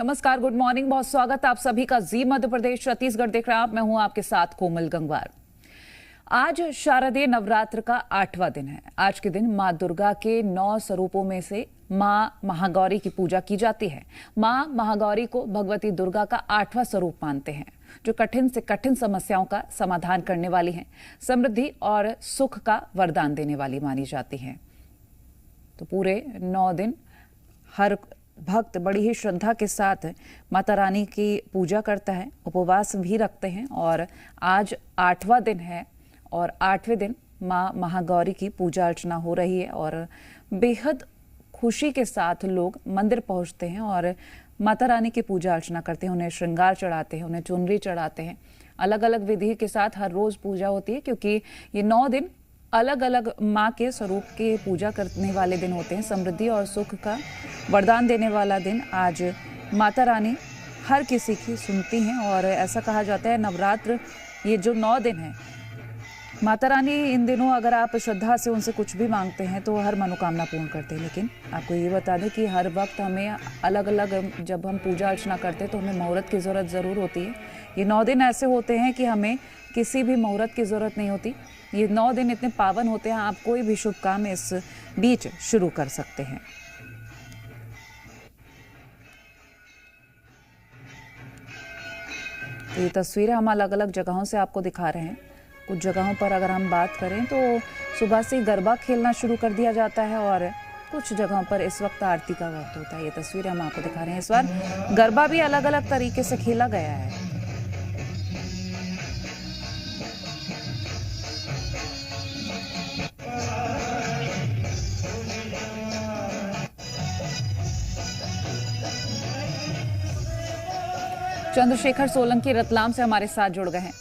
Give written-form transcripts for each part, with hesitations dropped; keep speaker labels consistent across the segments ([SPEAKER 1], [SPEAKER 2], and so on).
[SPEAKER 1] नमस्कार, good morning, बहुत स्वागत आप सभी का जी मध्य प्रदेश छत्तीसगढ़ देख रहे हैं आप। मैं हूं आपके साथ कोमल गंगवार। आज शारदीय नवरात्र का 8वां दिन है। आज के दिन मां दुर्गा के 9 स्वरूपों में से मां महागौरी की पूजा की जाती है। मां महागौरी को भगवती दुर्गा का 8वां स्वरूप मानते हैं, जो कठिन से कठिन समस्याओं का समाधान करने वाली हैं, समृद्धि और सुख का वरदान देने वाली मानी जाती हैं। तो पूरे 9 दिन हर भक्त बड़ी ही श्रद्धा के साथ माता रानी की पूजा करता है, उपवास भी रखते हैं। और आज 8वां दिन है और 8वें दिन मां महागौरी की पूजा अर्चना हो रही है और बेहद खुशी के साथ लोग मंदिर पहुंचते हैं और माता रानी की पूजा अर्चना करते हैं, उन्हें श्रृंगार चढ़ाते हैं, उन्हें चुनरी चढ़ाते हैं। अलग अलग विधि के साथ हर रोज पूजा होती है, क्योंकि ये 9 दिन अलग अलग माँ के स्वरूप की पूजा करने वाले दिन होते हैं। समृद्धि और सुख का वरदान देने वाला दिन आज माता रानी हर किसी की सुनती हैं। और ऐसा कहा जाता है नवरात्र ये जो 9 दिन है, माता रानी इन दिनों अगर आप श्रद्धा से उनसे कुछ भी मांगते हैं तो हर मनोकामना पूर्ण करते हैं। लेकिन आपको ये बता दें कि हर वक्त हमें अलग अलग जब हम पूजा अर्चना करते हैं तो हमें मुहूर्त की ज़रूरत ज़रूर होती है। ये 9 दिन ऐसे होते हैं कि हमें किसी भी मुहूर्त की ज़रूरत नहीं होती। ये 9 दिन इतने पावन होते हैं, आप कोई भी शुभ काम इस बीच शुरू कर सकते हैं। तो ये तस्वीरें हम अलग अलग जगहों से आपको दिखा रहे हैं। कुछ जगहों पर अगर हम बात करें तो सुबह से गरबा खेलना शुरू कर दिया जाता है और कुछ जगहों पर इस वक्त आरती का वक्त होता है। ये तस्वीरें हम आपको दिखा रहे हैं। इस बार गरबा भी अलग अलग तरीके से खेला गया है। चंद्रशेखर सोलंकी रतलाम से हमारे साथ जुड़ गए हैं।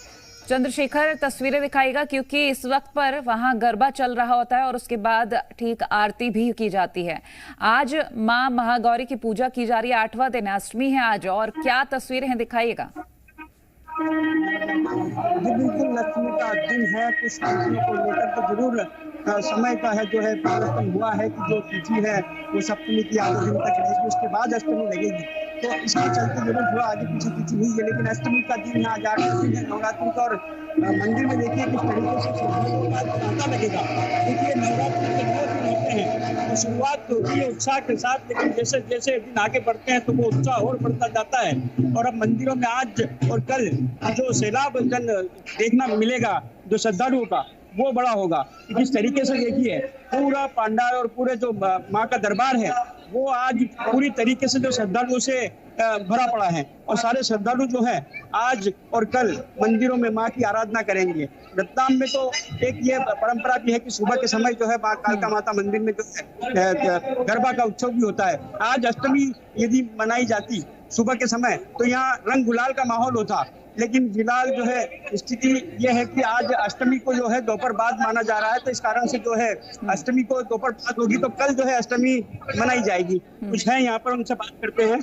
[SPEAKER 1] चंद्रशेखर, तस्वीरें दिखाएगा, क्योंकि इस वक्त पर वहां गरबा चल रहा होता है और उसके बाद ठीक आरती भी की जाती है। आज मां महागौरी की पूजा की जा रही है, 8वां दिन, अष्टमी है आज, और क्या तस्वीरें हैं दिखाइएगा।
[SPEAKER 2] जी बिल्कुल, लक्ष्मी का दिन है। कुछ तिथियों को लेकर तो जरूर समय का है जो है परिवर्तन हुआ है कि जो तिथि है वो सप्तमी की 8 दिन तक रहेगी, उसके बाद अष्टमी लगेगी। तो इसके चलते जरूर हुआ आगे पीछे तिथि हुई है, लेकिन अष्टमी का दिन है आज, 8वां दिन है नवरात्रि का। और मंदिर में देखिए किस तरीके से श्रद्धा लगेगा। देखिए नवरात्रि के 9 दिन होते हैं तो शुरुआत तो होती है उत्साह के साथ, लेकिन जैसे जैसे दिन आगे बढ़ते हैं तो वो उत्साह और बढ़ता जाता है। और अब मंदिरों में आज और कल जो सैलाब जन देखना मिलेगा जो श्रद्धालुओं का, वो बड़ा होगा। किस तरीके से देखिए पूरा पंडाल और पूरे जो माँ का दरबार है वो आज पूरी तरीके से जो श्रद्धालुओं से भरा पड़ा है। और सारे श्रद्धालु जो हैं आज और कल मंदिरों में माँ की आराधना करेंगे। रतलाम में तो एक ये परंपरा भी है कि सुबह के समय जो है माँ कालका माता मंदिर में जो है गरबा का उत्सव भी होता है। आज अष्टमी यदि मनाई जाती सुबह के समय तो यहाँ रंग गुलाल का माहौल होता, लेकिन फिलहाल जो है स्थिति ये है कि आज अष्टमी को जो है दोपहर बाद माना जा रहा है। तो इस कारण से जो है अष्टमी को दोपहर बाद होगी, तो कल जो है अष्टमी मनाई जाएगी। कुछ है यहाँ पर, उनसे बात करते हैं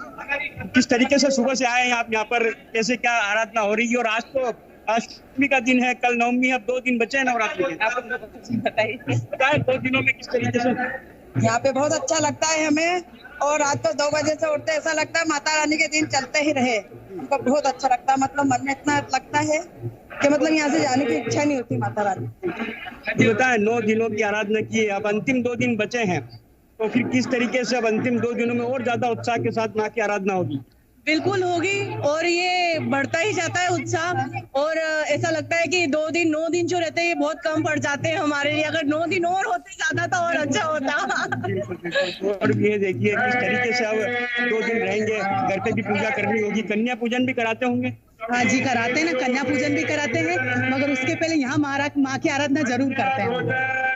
[SPEAKER 2] किस तरीके से सुबह से आए हैं आप यहाँ पर, कैसे क्या आराधना हो रही है। और आज तो अष्टमी का दिन है, कल नवमी, अब 2 दिन बचे हैं नवरात्रि के। आप बताइए 2 दिनों में किस तरीके से
[SPEAKER 3] यहाँ पे बहुत अच्छा लगता है हमें। और रात को 2 बजे से उठते ऐसा लगता है माता रानी के दिन चलते ही रहे। हमको बहुत अच्छा लगता है, मतलब मन में इतना लगता है कि मतलब यहाँ से जाने की इच्छा नहीं होती माता रानी।
[SPEAKER 2] ये होता है 9 दिनों की आराधना की है, अब अंतिम 2 दिन बचे हैं, तो फिर किस तरीके से अब अंतिम 2 दिनों में और ज्यादा उत्साह के साथ माँ की आराधना होगी।
[SPEAKER 4] बिल्कुल होगी और ये बढ़ता ही जाता है उत्साह। और ऐसा लगता है कि 9 दिन जो रहते हैं ये बहुत कम पड़ जाते हैं हमारे लिए। अगर 9 दिन और होते ज्यादा तो और अच्छा होता।
[SPEAKER 2] और ये देखिए किस तरीके से अब 2 दिन रहेंगे, घर पे भी पूजा करनी होगी, कन्या पूजन भी कराते होंगे।
[SPEAKER 4] हाँ जी, कराते हैं ना, कन्या पूजन भी कराते हैं, मगर उसके पहले यहाँ माँ की आराधना जरूर करते हैं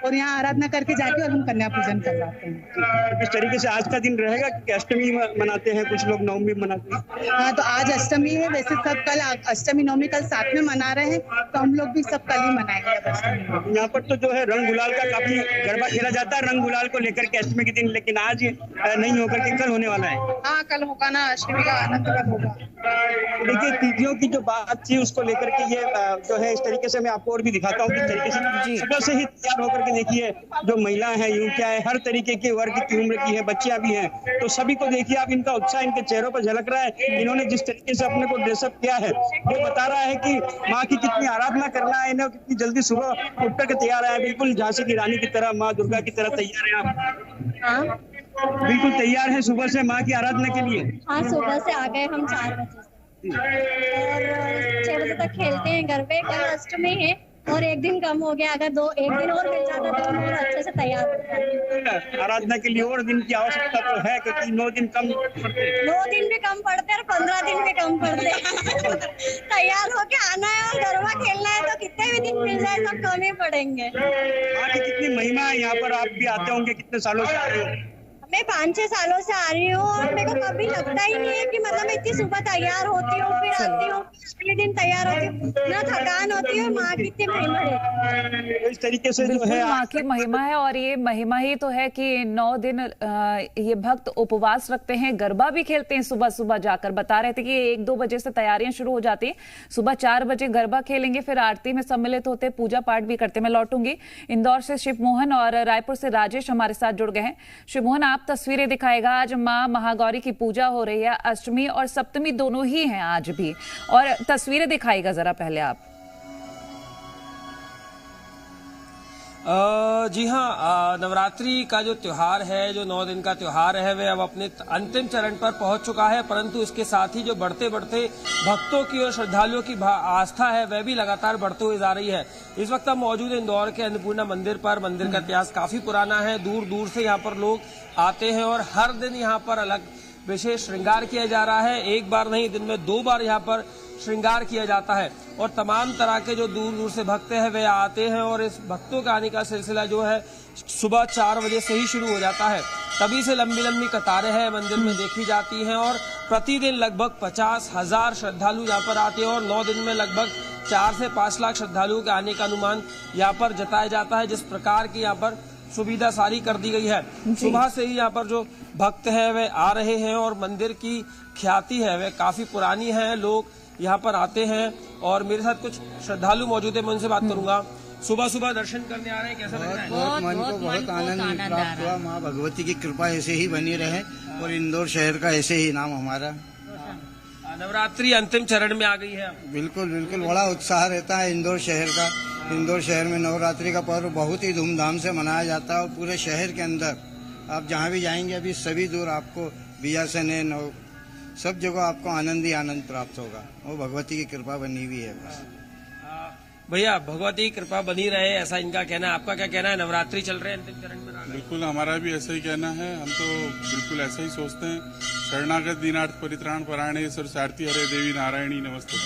[SPEAKER 4] और यहाँ आराधना करके जाके और हम कन्या पूजन करवाते हैं।
[SPEAKER 2] इस तरीके से आज का दिन रहेगा कि अष्टमी मनाते हैं, कुछ लोग नवमी मनाते हैं।
[SPEAKER 4] हाँ, तो आज अष्टमी है, वैसे सब कल अष्टमी नवमी कल साथ में मना रहे हैं, तो हम लोग भी सब कल ही मनाएंगे।
[SPEAKER 2] यहाँ पर तो जो है रंग गुलाल का काफी गरबा खेला जाता है, रंग गुलाल को लेकर के अष्टमी के दिन, लेकिन आज नहीं होकर के कल होने वाला है।
[SPEAKER 4] हाँ, कल होगा ना, अष्टमी का आनंद कल होगा।
[SPEAKER 2] देखिए तिथियों की जो बात थी उसको लेकर के ये जो है इस तरीके से मैं आपको और भी दिखाता हूँ किस तरीके से सुबह से ही तैयार होकर के करके देखिए, जो महिलाएं हैं, यूं क्या है, हर तरीके के वर्ग की उम्र की है, बच्चियां भी हैं, तो सभी को देखिए आप, इनका उत्साह इनके चेहरों पर झलक रहा है। इन्होंने जिस तरीके से अपने को ड्रेसअप किया है, वो बता रहा है कि माँ की कितनी आराधना करना है इन्हें, कितनी जल्दी सुबह उठ करके तैयार है, बिल्कुल झांसी की रानी की तरह, माँ दुर्गा की तरह तैयार है आप।
[SPEAKER 5] हाँ
[SPEAKER 2] बिल्कुल तैयार है सुबह से माँ की आराधना के लिए।
[SPEAKER 5] हाँ, सुबह से आ गए हम 4 बजे से और 6 बजे तक खेलते हैं घर पे। कल अष्टमी है और एक दिन कम हो गया, अगर एक दिन और मिल जाता तो हम और अच्छे से तैयार होता।
[SPEAKER 2] आराधना के लिए और दिन की आवश्यकता तो है, क्योंकि 9 दिन कम पड़ते हैं।
[SPEAKER 5] 9 दिन भी कम पड़ते और 15 दिन भी कम पड़ते। तैयार होके आना है और गरबा खेलना है तो कितने भी दिन मिल जाए सब कम ही पड़ेंगे।
[SPEAKER 2] आगे कितनी महिमा है यहाँ पर, आप भी आते होंगे, कितने सालों से आ रहे हो?
[SPEAKER 5] मैं 5-6 सालों से आ रही हूँ और मेरे को कभी लगता ही नहीं है कि मतलब मैं इतनी सुबह तैयार होती हूँ, फिर आती हूँ, अगले दिन तैयार होती हूँ, ना थकान होती है। माँ की इतनी महिमा है,
[SPEAKER 2] इस तरीके से जो
[SPEAKER 1] बिल्कुल
[SPEAKER 2] है
[SPEAKER 1] माँ की महिमा है। और ये महिमा ही तो है कि 9 दिन ये भक्त उपवास रखते हैं, गरबा भी खेलते हैं। सुबह सुबह जाकर बता रहे थे कि 1-2 बजे से तैयारियां शुरू हो जाती हैं, सुबह 4 बजे गरबा खेलेंगे, फिर आरती में सम्मिलित होते, पूजा पाठ भी करते। मैं लौटूंगी इंदौर से शिव मोहन और रायपुर से राजेश हमारे साथ जुड़ गए हैं। शिव मोहन, आप तस्वीरें दिखाएगा। आज माँ महागौरी की पूजा हो रही है, अष्टमी और सप्तमी दोनों ही हैं आज भी, और तस्वीरें दिखाएगा जरा पहले आप।
[SPEAKER 6] जी हाँ, नवरात्रि का जो त्योहार है, जो 9 दिन का त्योहार है, वह अब अपने अंतिम चरण पर पहुंच चुका है। परंतु इसके साथ ही जो बढ़ते बढ़ते भक्तों की और श्रद्धालुओं की आस्था है, वह भी लगातार बढ़ते हुए जा रही है। इस वक्त हम मौजूद हैं इंदौर के अन्नपूर्णा मंदिर पर। मंदिर का इतिहास काफी पुराना है, दूर दूर से यहाँ पर लोग आते हैं और हर दिन यहाँ पर अलग विशेष श्रृंगार किया जा रहा है। एक बार नहीं, दिन में 2 बार यहाँ पर श्रृंगार किया जाता है और तमाम तरह के जो दूर दूर से भक्त हैं वे आते हैं और इस भक्तों का आने का सिलसिला जो है सुबह 4 बजे से ही शुरू हो जाता है। तभी से लंबी लंबी कतारें हैं मंदिर में देखी जाती हैं और प्रतिदिन लगभग 50,000 श्रद्धालु यहाँ पर आते हैं और 9 दिन में लगभग 4 से 5 लाख श्रद्धालुओं के आने का अनुमान यहाँ पर जताया जाता है। जिस प्रकार की यहाँ पर सुविधा सारी कर दी गई है, सुबह से ही यहाँ पर जो भक्त है वे आ रहे हैं और मंदिर की ख्याति है वह काफी पुरानी है। लोग यहाँ पर आते हैं और मेरे साथ कुछ श्रद्धालु मौजूद है, मैं उनसे बात करूंगा। सुबह सुबह दर्शन करने आ रहे हैं, कैसा लग रहा है?
[SPEAKER 7] बहुत मन को बहुत आनंद प्राप्त हुआ। माँ भगवती की कृपा ऐसे ही बनी रहे और इंदौर शहर का ऐसे ही नाम हमारा।
[SPEAKER 6] नवरात्रि अंतिम चरण में आ गई है।
[SPEAKER 7] बिल्कुल बिल्कुल, बड़ा उत्साह रहता है इंदौर शहर का। इंदौर शहर में नवरात्रि का पर्व बहुत ही धूमधाम से मनाया जाता है और पूरे शहर के अंदर आप जहाँ भी जाएंगे, अभी सभी दूर आपको बीएसएन है, सब जगह आपको आनंद ही आनंद प्राप्त होगा। वो भगवती की कृपा बनी हुई है बस।
[SPEAKER 6] भैया, भगवती की कृपा बनी रहे, ऐसा इनका कहना है। आपका क्या कहना है? नवरात्रि चल रहे हैं, अंतिम चरण में।
[SPEAKER 8] बिल्कुल, हमारा भी ऐसा ही कहना है। हम तो बिल्कुल ऐसा ही सोचते हैं। शरणागत दीनार्थ परित्राण परायणे सर सारथी हरे देवी नारायणी नमस्ते।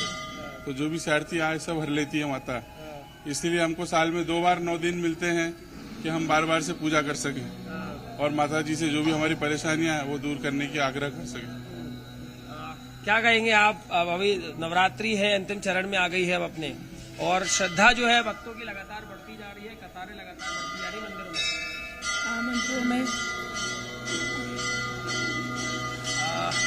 [SPEAKER 8] तो जो भी सारथी आए सब हर लेती है माता, इसलिए हमको साल में 2 बार 9 दिन मिलते हैं कि हम बार बार से पूजा कर सकें और माता जी से जो भी हमारी परेशानियां हैं वो दूर करने की आग्रह कर सकें।
[SPEAKER 6] क्या कहेंगे आप? अब अभी नवरात्रि है, अंतिम चरण में आ गई है अब अपने, और श्रद्धा जो है भक्तों की लगातार बढ़ती जा रही है, कतारें लगातार बढ़ती जा रही मंदिरों में।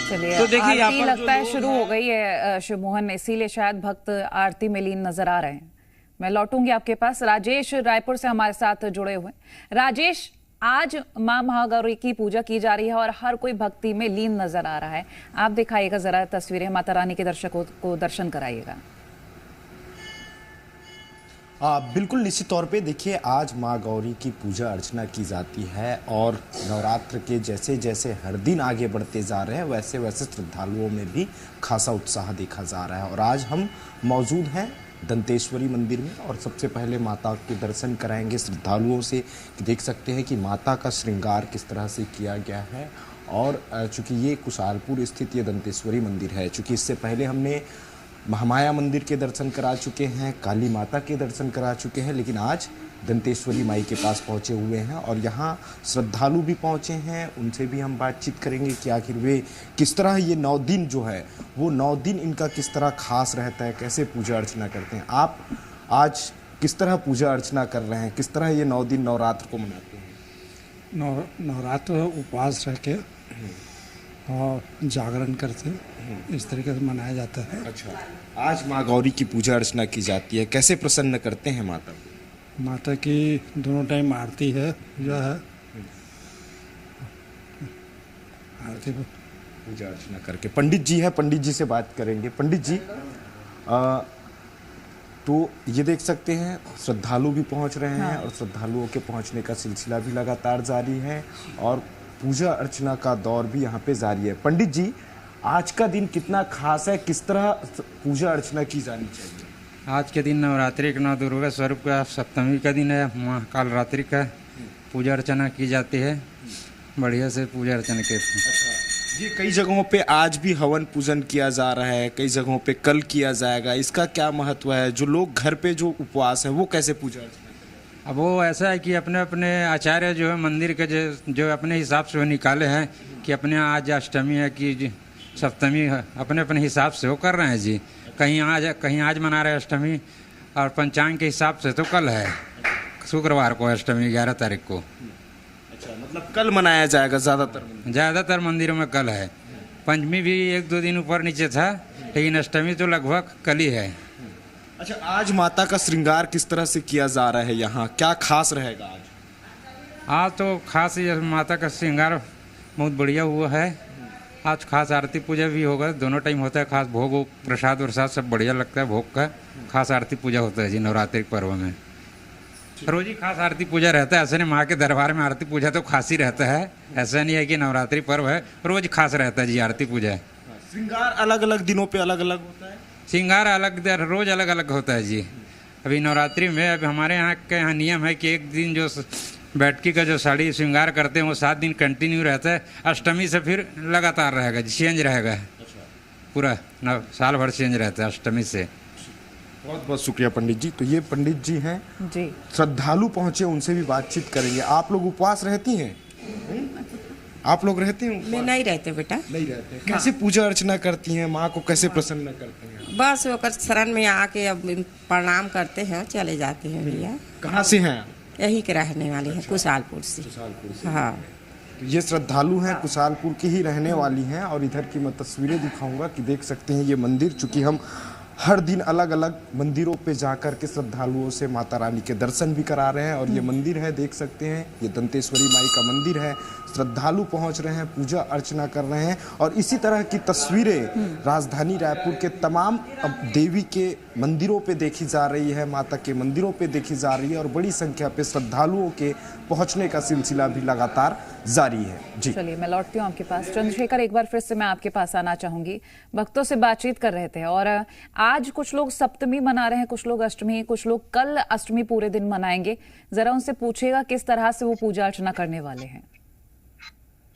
[SPEAKER 1] चलिए,
[SPEAKER 6] तो देखिए
[SPEAKER 1] आरती लगता है शुरू हो गई है शिव मोहन, इसीलिए शायद भक्त आरती में लीन नजर आ रहे हैं। मैं लौटूंगी आपके पास। राजेश रायपुर से हमारे साथ जुड़े हुए। राजेश, आज मां महागौरी की पूजा की जा रही है और हर कोई भक्ति में लीन नजर आ रहा है। आप दिखाइएगा जरा तस्वीरें, माता रानी के दर्शकों को दर्शन कराइएगा।
[SPEAKER 9] बिल्कुल, निश्चित तौर पे देखिए, आज माँ गौरी की पूजा अर्चना की जाती है और नवरात्र के जैसे जैसे हर दिन आगे बढ़ते जा रहे हैं वैसे वैसे श्रद्धालुओं में भी खासा उत्साह देखा जा रहा है। और आज हम मौजूद हैं दंतेश्वरी मंदिर में और सबसे पहले माता के दर्शन कराएंगे श्रद्धालुओं से कि देख सकते हैं कि माता का श्रृंगार किस तरह से किया गया है। और चूँकि ये कुशालपुर स्थित ये दंतेश्वरी मंदिर है, चूँकि इससे पहले हमने महामाया मंदिर के दर्शन करा चुके हैं, काली माता के दर्शन करा चुके हैं, लेकिन आज दंतेश्वरी माई के पास पहुंचे हुए हैं और यहाँ श्रद्धालु भी पहुंचे हैं। उनसे भी हम बातचीत करेंगे कि आखिर वे किस तरह ये 9 दिन जो है वो 9 दिन इनका किस तरह खास रहता है, कैसे पूजा अर्चना करते हैं। आप आज किस तरह पूजा अर्चना कर रहे हैं, किस तरह ये 9 दिन नवरात्र को मनाते हैं?
[SPEAKER 10] नवरात्र उपवास रह के और जागरण करते, इस तरीके से मनाया जाता है।
[SPEAKER 9] अच्छा, आज माँ गौरी की पूजा अर्चना की जाती है, कैसे प्रसन्न करते हैं माता को?
[SPEAKER 10] माता की दोनों टाइम आरती है, पूजा है, आरती पर
[SPEAKER 9] पूजा अर्चना करके। पंडित जी है, पंडित जी से बात करेंगे। पंडित जी, तो ये देख सकते हैं श्रद्धालु भी पहुंच रहे हैं और श्रद्धालुओं के पहुंचने का सिलसिला भी लगातार जारी है और पूजा अर्चना का दौर भी यहाँ पे जारी है। पंडित जी, आज का दिन कितना खास है, किस तरह पूजा अर्चना की जानी चाहिए?
[SPEAKER 11] आज के दिन नवरात्रि के नौ दुर्गा स्वरूप का सप्तमी का दिन है, महाकाल रात्रि का पूजा अर्चना की जाती है। बढ़िया से पूजा अर्चना के
[SPEAKER 9] ये कई जगहों पे आज भी हवन पूजन किया जा रहा है, कई जगहों पे कल किया जाएगा, इसका क्या महत्व है? जो लोग घर पे जो उपवास है वो कैसे पूजा अर्चना करें?
[SPEAKER 11] अब वो ऐसा है कि अपने अपने आचार्य जो है मंदिर के जो अपने हिसाब से वो निकाले हैं कि अपने आज अष्टमी है कि सप्तमी है, अपने अपने हिसाब से वो कर रहे हैं जी। कहीं आज मना रहे अष्टमी और पंचांग के हिसाब से तो कल है, शुक्रवार को अष्टमी 11 तारीख को।
[SPEAKER 9] अच्छा, मतलब कल मनाया जाएगा
[SPEAKER 11] ज़्यादातर मंदिरों में कल है। पंचमी भी 1-2 दिन ऊपर नीचे था, लेकिन अष्टमी तो लगभग कल ही है।
[SPEAKER 9] अच्छा, आज माता का श्रृंगार किस तरह से किया जा रहा है यहाँ, क्या खास रहेगा आज?
[SPEAKER 11] आज तो खास ये माता का श्रृंगार बहुत बढ़िया हुआ है। आज खास आरती पूजा भी होगा, दोनों टाइम होता है। खास भोग प्रसाद वरसाद सब बढ़िया लगता है, भोग का खास आरती पूजा होता है जी नवरात्रि पर्व में। रोज ही खास आरती पूजा रहता है, ऐसा नहीं माँ के दरबार में आरती पूजा तो खास ही रहता है, ऐसा नहीं है कि नवरात्रि पर्व है, रोज खास रहता है जी आरती पूजा।
[SPEAKER 9] श्रृंगार अलग अलग दिनों पे अलग अलग होता है,
[SPEAKER 11] श्रृंगार रोज अलग अलग होता है जी। अभी नवरात्रि में अब हमारे यहाँ के यहाँ नियम है कि एक दिन जो बैठकी का जो साड़ी श्रृंगार करते हैं वो 7 दिन कंटिन्यू रहता है। अष्टमी से फिर लगातार रहेगा जी, चेंज रहेगा पूरा साल भर चेंज रहता है अष्टमी से।
[SPEAKER 9] बहुत बहुत शुक्रिया पंडित जी। तो ये पंडित जी हैं
[SPEAKER 1] जी,
[SPEAKER 9] श्रद्धालु पहुंचे, उनसे भी बातचीत करेंगे। आप लोग उपवास रहती हैं? आप लोग रहते हैं?
[SPEAKER 12] मैं नहीं रहते बेटा।
[SPEAKER 9] नहीं रहते। कैसे पूजा अर्चना करती हैं, माँ को कैसे प्रसन्न करती हैं?
[SPEAKER 12] बस होकर शरण में आके अब प्रणाम करते हैं, चले जाते हैं भैया।
[SPEAKER 9] कहाँ से हैं?
[SPEAKER 12] यही के रहने वाले हैं, कुशालपुर से। हाँ,
[SPEAKER 9] तो ये श्रद्धालु हैं, कुशालपुर की ही रहने वाली हैं। और इधर की मैं तस्वीरें दिखाऊंगा कि देख सकते हैं ये मंदिर, चूँकि हम हर दिन अलग अलग मंदिरों पे जाकर के श्रद्धालुओं से माता रानी के दर्शन भी करा रहे हैं। और ये मंदिर है, देख सकते हैं, ये दंतेश्वरी माई का मंदिर है। श्रद्धालु पहुंच रहे हैं, पूजा अर्चना कर रहे हैं। और इसी तरह की तस्वीरें राजधानी रायपुर के तमाम देवी के मंदिरों पे देखी जा रही है, माता के मंदिरों पे देखी जा रही है। और बड़ी संख्या पे श्रद्धालुओं के पहुंचने का सिलसिला भी लगातार जारी है जी।
[SPEAKER 1] चलिए मैं लौटती हूँ आपके पास। चंद्रशेखर, एक बार फिर से मैं आपके पास आना चाहूंगी। भक्तों से बातचीत कर रहे थे और आज कुछ लोग सप्तमी मना रहे हैं, कुछ लोग अष्टमी, कुछ लोग कल अष्टमी पूरे दिन मनाएंगे। जरा उनसे पूछेगा किस तरह से वो पूजा अर्चना करने वाले हैं।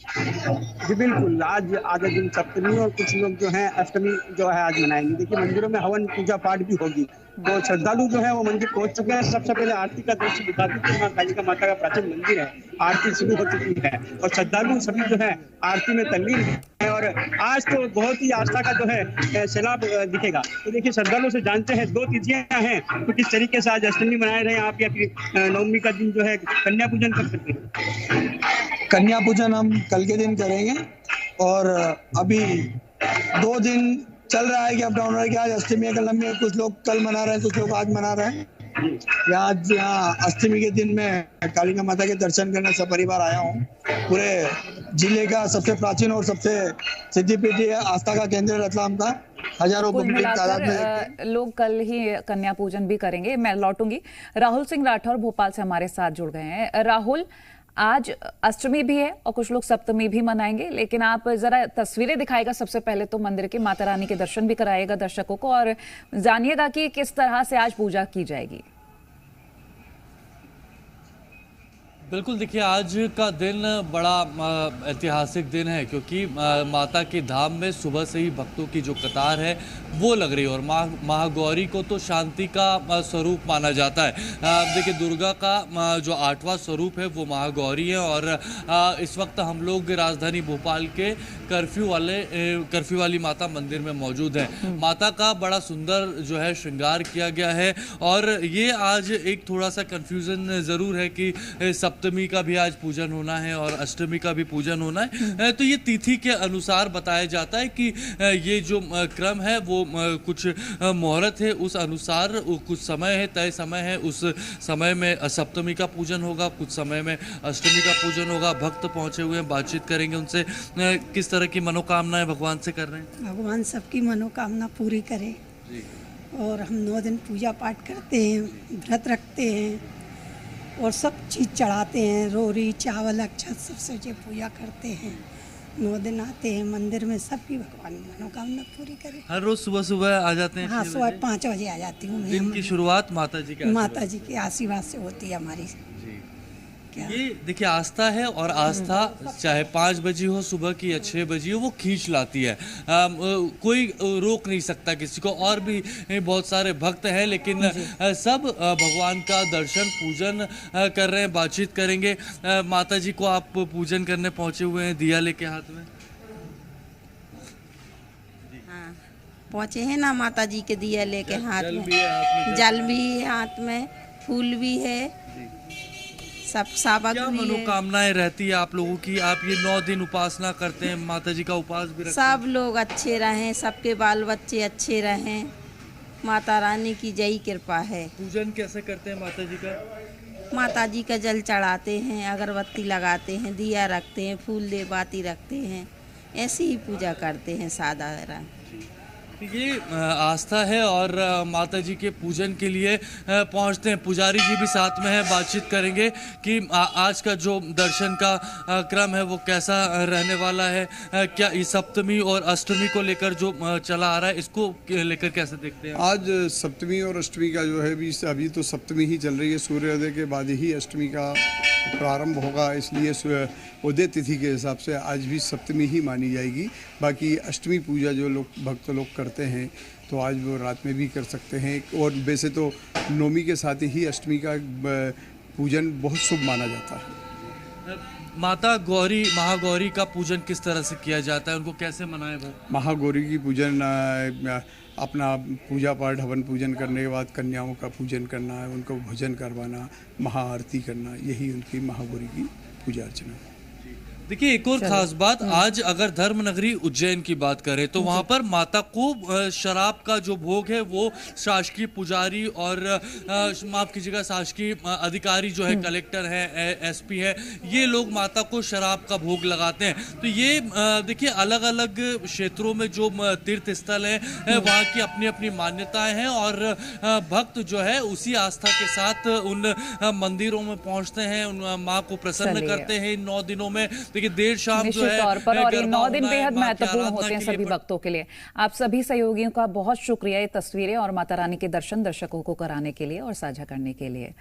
[SPEAKER 2] जी बिल्कुल, आज आधा दिन सप्तमी और कुछ लोग जो है अष्टमी जो है आज मनाएंगे। देखिए मंदिरों में हवन पूजा पाठ भी होगी, तो श्रद्धालु जो है वो मंदिर पहुंच चुके हैं। सबसे पहले आरती का दृश्य दिखा दी, माँ कालिका माता का प्राचीन मंदिर है, आरती शुरू हो चुकी है और श्रद्धालु सभी जो है आरती में तल्लीन है। और आज तो बहुत ही आस्था का जो है सैलाब दिखेगा। तो देखिए श्रद्धालु से जानते हैं 2 तिथियां हैं, तो किस तरीके से आज अष्टमी मनाए रहे हैं आप, या फिर नवमी का दिन जो है कन्या पूजन कर सकते हैं?
[SPEAKER 13] कन्या पूजन हम कल के दिन करेंगे और अभी 2 दिन चल रहा है कि अप डाउन रहा है कि आज अष्टमी है, कल नवमी है। कुछ लोग कल मना रहे हैं, कुछ लोग आज मना रहे हैं। आज यहाँ अष्टमी के दिन में कालिका माता के दर्शन करने सपरिवार आया हूँ। पूरे जिले का सबसे प्राचीन और सबसे सिद्धिपीठ आस्था का केंद्र रतलाम का हजारों तादाद में
[SPEAKER 1] लोग कल ही कन्या पूजन भी करेंगे। मैं लौटूंगी। राहुल सिंह राठौर भोपाल से हमारे साथ जुड़ गए हैं। राहुल, आज अष्टमी भी है और कुछ लोग सप्तमी भी मनाएंगे, लेकिन आप जरा तस्वीरें दिखाएगा। सबसे पहले तो मंदिर के माता रानी के दर्शन भी कराएगा दर्शकों को और जानिएगा कि किस तरह से आज पूजा की जाएगी।
[SPEAKER 14] बिल्कुल, देखिए आज का दिन बड़ा ऐतिहासिक दिन है, क्योंकि माता के धाम में सुबह से ही भक्तों की जो कतार है वो लग रही है। और महागौरी को तो शांति का स्वरूप माना जाता है। देखिए दुर्गा का जो 8वां स्वरूप है वो महागौरी है। और इस वक्त हम लोग राजधानी भोपाल के कर्फ्यू वाली माता मंदिर में मौजूद हैं। माता का बड़ा सुंदर जो है श्रृंगार किया गया है। और ये आज एक थोड़ा सा कन्फ्यूज़न ज़रूर है कि सप्तमी का भी आज पूजन होना है और अष्टमी का भी पूजन होना है। तो ये तिथि के अनुसार बताया जाता है कि ये जो क्रम है वो कुछ मुहूर्त है, उस अनुसार कुछ समय है, तय समय है, उस समय में सप्तमी का पूजन होगा, कुछ समय में अष्टमी का पूजन होगा। भक्त पहुंचे हुए हैं, बातचीत करेंगे उनसे, किस तरह की मनोकामनाएं भगवान से कर रहे हैं।
[SPEAKER 15] भगवान सबकी मनोकामना पूरी करे और हम 9 दिन पूजा पाठ करते हैं, व्रत रखते हैं और सब चीज़ चढ़ाते हैं, रोरी चावल अक्षत सबसे जो पूजा करते हैं। 9 दिन आते हैं मंदिर में, सबकी भगवान मनोकामना पूरी करे।
[SPEAKER 14] हर रोज सुबह सुबह आ जाते हैं?
[SPEAKER 15] हाँ, सुबह 5 बजे आ जाती हूँ।
[SPEAKER 14] दिन की शुरुआत माता जी के
[SPEAKER 15] आशीर्वाद से होती है हमारी।
[SPEAKER 14] ये देखिए आस्था है और आस्था चाहे 5 बजे हो सुबह की या 6 बजे हो, वो खींच लाती है। कोई रोक नहीं सकता किसी को। और भी बहुत सारे भक्त हैं, लेकिन सब भगवान का दर्शन पूजन कर रहे हैं। बातचीत करेंगे। माता जी को आप पूजन करने पहुंचे हुए हैं, दिया लेके हाथ में।
[SPEAKER 12] हाँ, पहुंचे हैं ना माता जी के दिया लेके हाथ में। जल भी है हाथ में, फूल भी है, सब साबत।
[SPEAKER 14] क्या मनोकामनाएं रहती है आप लोगों की? आप ये 9 दिन उपासना करते हैं, माता जी का उपास भी रखते हैं।
[SPEAKER 12] सब लोग अच्छे रहें, सबके बाल बच्चे अच्छे रहें, माता रानी की जय कृपा है।
[SPEAKER 14] पूजन कैसे करते हैं माता जी का?
[SPEAKER 12] माता जी का जल चढ़ाते हैं, अगरबत्ती लगाते हैं, दिया रखते हैं, फूल दे बाती रखते हैं, ऐसी ही पूजा करते हैं साधारण।
[SPEAKER 14] ये आस्था है और माता जी के पूजन के लिए पहुंचते हैं। पुजारी जी भी साथ में हैं, बातचीत करेंगे कि आज का जो दर्शन का क्रम है वो कैसा रहने वाला है। क्या इस सप्तमी और अष्टमी को लेकर जो चला आ रहा है, इसको लेकर कैसे देखते हैं?
[SPEAKER 16] आज सप्तमी और अष्टमी का जो है अभी तो सप्तमी ही चल रही है, सूर्योदय के बाद ही अष्टमी का प्रारंभ होगा, इसलिए उदय तिथि के हिसाब से आज भी सप्तमी ही मानी जाएगी। बाकी अष्टमी पूजा जो लोग भक्त लोग करते हैं तो आज वो रात में भी कर सकते हैं। और वैसे तो नवमी के साथ ही अष्टमी का पूजन बहुत शुभ माना जाता है।
[SPEAKER 14] माता गौरी महागौरी का पूजन किस तरह से किया जाता है, उनको कैसे मनाएं?
[SPEAKER 16] महागौरी की पूजन अपना पूजा पाठ हवन पूजन करने के बाद कन्याओं का पूजन करना है, उनको भोजन करवाना, महाआरती करना, यही उनकी महागौरी की पूजा अर्चना है।
[SPEAKER 14] देखिए एक और खास बात, आज अगर धर्म नगरी उज्जैन की बात करें तो वहां पर माता को शराब का जो भोग है वो शासकीय पुजारी और माफ कीजिएगा शासकीय अधिकारी जो है, कलेक्टर है, एसपी है, ये लोग माता को शराब का भोग लगाते हैं। तो ये देखिए अलग अलग क्षेत्रों में जो तीर्थ स्थल है वहाँ की अपनी अपनी मान्यताएं हैं और भक्त जो है उसी आस्था के साथ उन मंदिरों में पहुंचते हैं, उन माँ को प्रसन्न करते हैं इन 9 दिनों में। देर शाम जो है
[SPEAKER 1] तौर पर, और ये 9 दिन बेहद महत्वपूर्ण होते हैं सभी भक्तों के लिए। आप सभी सहयोगियों का बहुत शुक्रिया ये तस्वीरें और माता रानी के दर्शन दर्शकों को कराने के लिए और साझा करने के लिए।